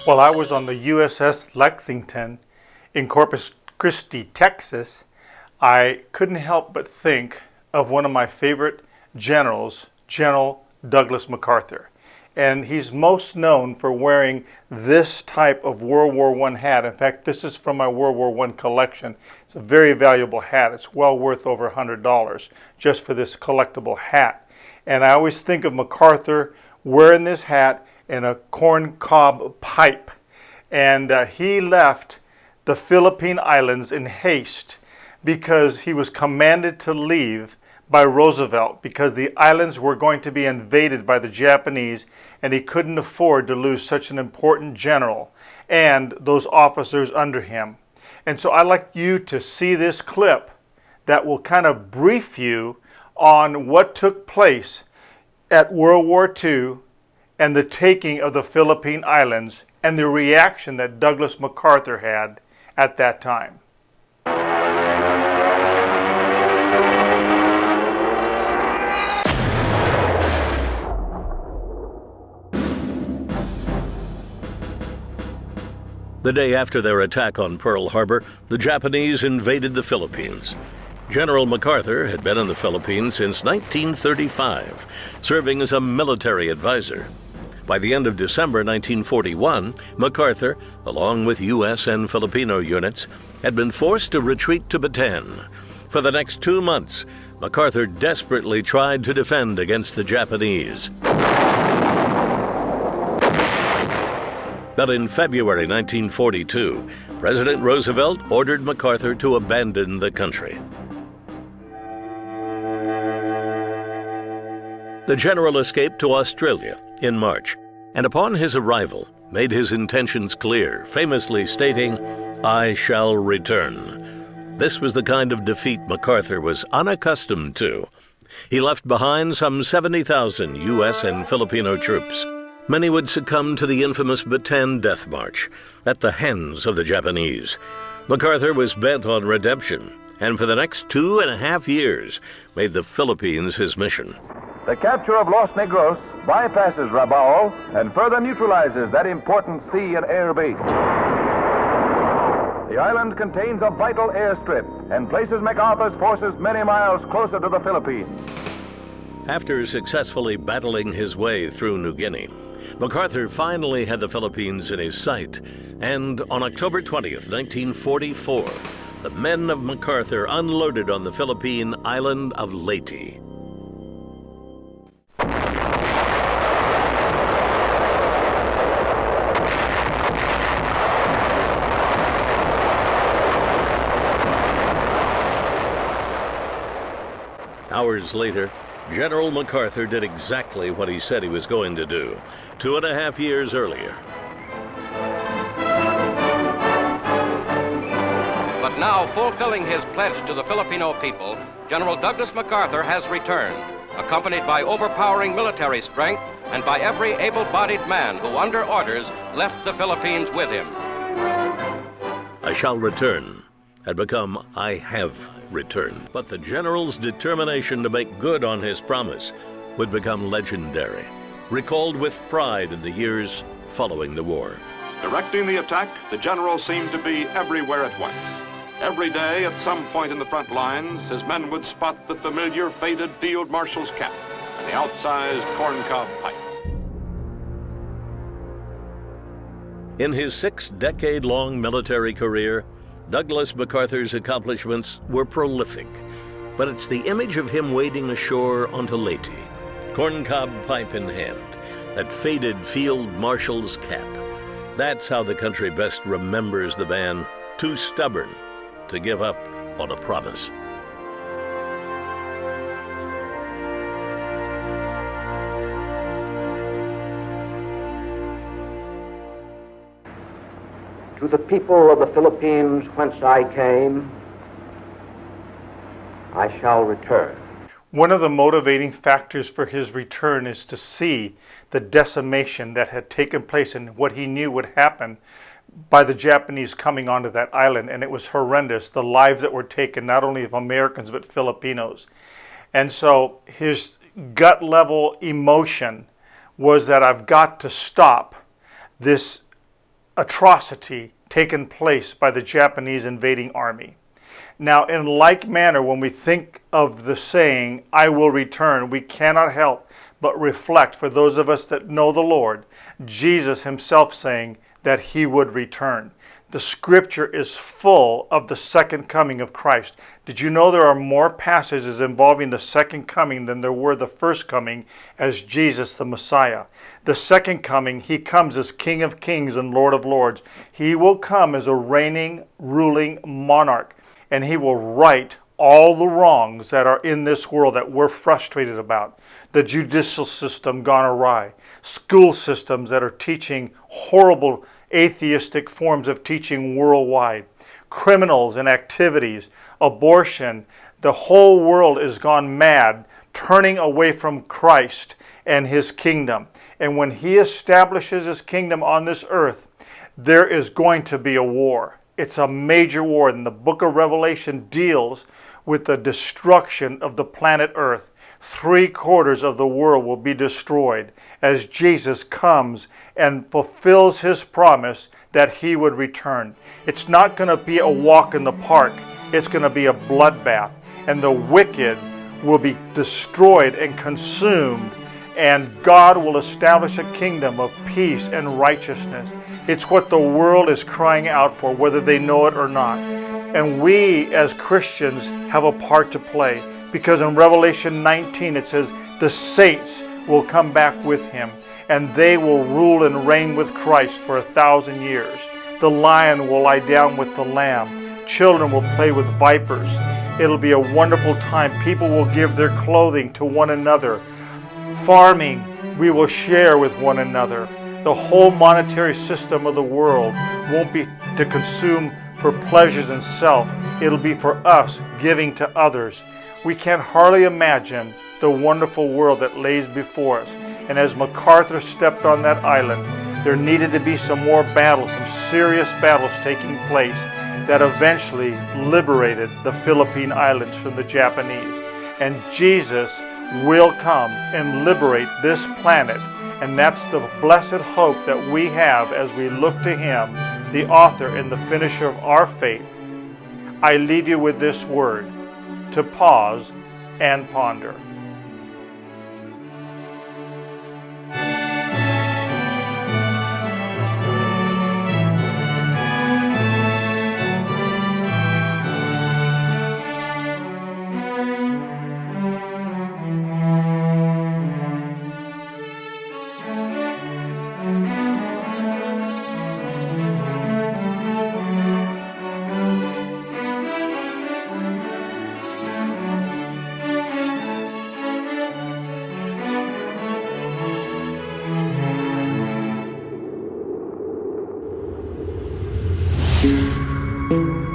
While I was on the USS Lexington in Corpus Christi, Texas, I couldn't help but think of one of my favorite generals, General Douglas MacArthur. And he's most known for wearing this type of World War I hat. In fact, this is from my World War I collection. It's a very valuable hat. It's well worth over $100 just for this collectible hat. And I always think of MacArthur wearing this hat and a corn cob pipe. And he left the Philippine Islands in haste because he was commanded to leave by Roosevelt because the islands were going to be invaded by the Japanese, and he couldn't afford to lose such an important general and those officers under him. And so I'd like you to see this clip that will kind of brief you on what took place at World War II and the taking of the Philippine Islands and the reaction that Douglas MacArthur had at that time. The day after their attack on Pearl Harbor, the Japanese invaded the Philippines. General MacArthur had been in the Philippines since 1935, serving as a military advisor. By the end of December 1941, MacArthur, along with U.S. and Filipino units, had been forced to retreat to Bataan. For the next 2 months, MacArthur desperately tried to defend against the Japanese. But in February 1942, President Roosevelt ordered MacArthur to abandon the country. The general escaped to Australia in March, and upon his arrival, made his intentions clear, famously stating, "I shall return." This was the kind of defeat MacArthur was unaccustomed to. He left behind some 70,000 U.S. and Filipino troops. Many would succumb to the infamous Bataan Death March at the hands of the Japanese. MacArthur was bent on redemption, and for the next 2.5 years made the Philippines his mission. The capture of Los Negros bypasses Rabaul and further neutralizes that important sea and air base. The island contains a vital airstrip and places MacArthur's forces many miles closer to the Philippines. After successfully battling his way through New Guinea, MacArthur finally had the Philippines in his sight, and on October 20th, 1944, the men of MacArthur unloaded on the Philippine island of Leyte. Hours later, General MacArthur did exactly what he said he was going to do 2.5 years earlier. But now, fulfilling his pledge to the Filipino people, General Douglas MacArthur has returned, accompanied by overpowering military strength and by every able-bodied man who, under orders, left the Philippines with him. "I shall return" had become "I have returned." But the general's determination to make good on his promise would become legendary, recalled with pride in the years following the war. Directing the attack, the general seemed to be everywhere at once. Every day, at some point in the front lines, his men would spot the familiar faded field marshal's cap and the outsized corncob pipe. In his 6-decade-long military career, Douglas MacArthur's accomplishments were prolific, but it's the image of him wading ashore onto Leyte, corncob pipe in hand, that faded field marshal's cap. That's how the country best remembers the man too stubborn to give up on a promise. To the people of the Philippines whence I came, I shall return. One of the motivating factors for his return is to see the decimation that had taken place and what he knew would happen by the Japanese coming onto that island. And it was horrendous, the lives that were taken, not only of Americans, but Filipinos. And so his gut level emotion was that I've got to stop this atrocity taken place by the Japanese invading army. Now, in like manner, when we think of the saying, I will return, we cannot help but reflect, for those of us that know the Lord, Jesus himself saying that he would return. The scripture is full of the second coming of Christ. Did you know there are more passages involving the second coming than there were the first coming as Jesus the Messiah? The second coming, he comes as King of Kings and Lord of Lords. He will come as a reigning, ruling monarch, and he will right all the wrongs that are in this world that we're frustrated about. The judicial system gone awry, school systems that are teaching horrible atheistic forms of teaching worldwide, criminals and activities, abortion. The whole world is gone mad, turning away from Christ and his kingdom. And when he establishes his kingdom on this earth, there is going to be a war. It's a major war, and the book of Revelation deals with the destruction of the planet Earth. 3/4 of the world will be destroyed as Jesus comes and fulfills his promise that he would return. It's not going to be a walk in the park. It's going to be a bloodbath, and the wicked will be destroyed and consumed, and God will establish a kingdom of peace and righteousness. It's what the world is crying out for, whether they know it or not. And we as Christians have a part to play, because in Revelation 19 it says the saints will come back with him, and they will rule and reign with Christ for 1,000 years. The lion will lie down with the lamb. Children will play with vipers. It'll be a wonderful time. People will give their clothing to one another. Farming, we will share with one another. The whole monetary system of the world won't be to consume for pleasures and self. It'll be for us giving to others. We can hardly imagine the wonderful world that lays before us. And as MacArthur stepped on that island, there needed to be some more battles, some serious battles taking place that eventually liberated the Philippine Islands from the Japanese. And Jesus will come and liberate this planet. And that's the blessed hope that we have as we look to him, the author and the finisher of our faith. I leave you with this word, to pause and ponder. Thank you.